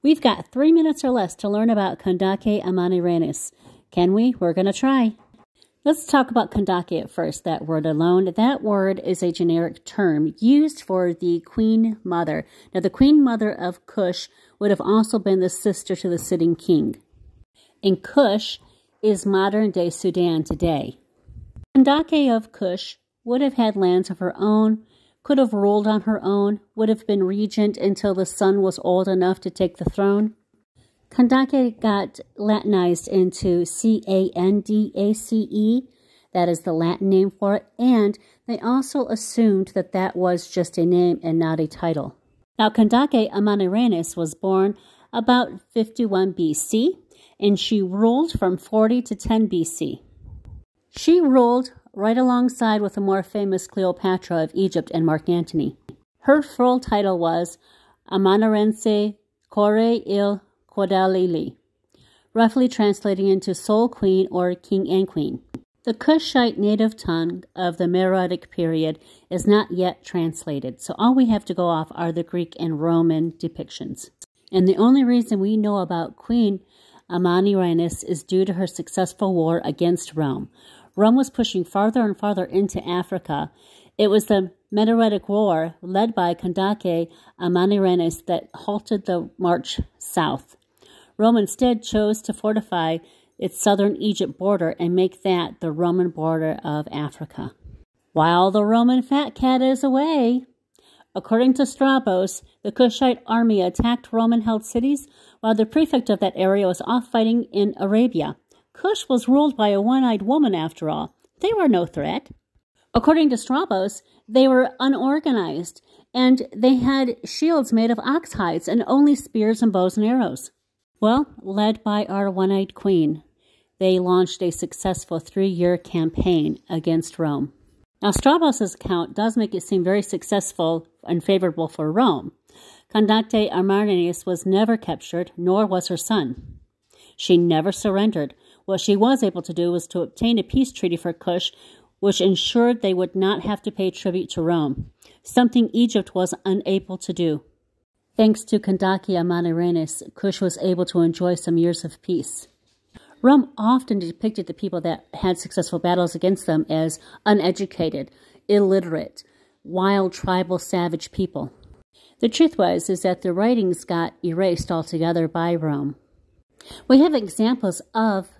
We've got 3 minutes or less to learn about Kandake Amanirenas. Can we? We're going to try. Let's talk about Kandake at first, that word alone. That word is a generic term used for the queen mother. Now, the queen mother of Kush would have also been the sister to the sitting king. And Kush is modern-day Sudan today. Kandake of Kush would have had lands of her own, could have ruled on her own, would have been regent until the son was old enough to take the throne. Kandake got Latinized into Candace. That is the Latin name for it, and they also assumed that that was just a name and not a title. Now, Kandake Amanirenas was born about 51 BC, and she ruled from 40 to 10 BC. She ruled right alongside with the more famous Cleopatra of Egypt and Mark Antony. Her full title was Amanirense Kore il Kodalili, roughly translating into Sole Queen or King and Queen. The Kushite native tongue of the Meroitic period is not yet translated, so all we have to go off are the Greek and Roman depictions. And the only reason we know about Queen Amanirenas is due to her successful war against Rome. Rome was pushing farther and farther into Africa. It was the Meroitic War, led by Kandake Amanirenas, that halted the march south. Rome instead chose to fortify its southern Egypt border and make that the Roman border of Africa. While the Roman fat cat is away, according to Strabos, the Kushite army attacked Roman-held cities while the prefect of that area was off fighting in Arabia. Kush was ruled by a one-eyed woman, after all. They were no threat. According to Strabos, they were unorganized, and they had shields made of ox hides and only spears and bows and arrows. Well, led by our one-eyed queen, they launched a successful 3-year campaign against Rome. Now, Strabos' account does make it seem very successful and favorable for Rome. Kandake Amanirenas was never captured, nor was her son. She never surrendered. What she was able to do was to obtain a peace treaty for Kush, which ensured they would not have to pay tribute to Rome, something Egypt was unable to do. Thanks to Kandake Amanirenas, Kush was able to enjoy some years of peace. Rome often depicted the people that had successful battles against them as uneducated, illiterate, wild, tribal, savage people. The truth is that the writings got erased altogether by Rome. We have examples of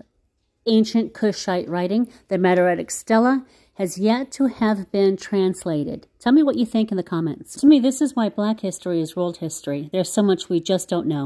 ancient Kushite writing. The Meroitic Stela has yet to have been translated. Tell me what you think in the comments. To me, this is why Black history is world history. There's so much we just don't know.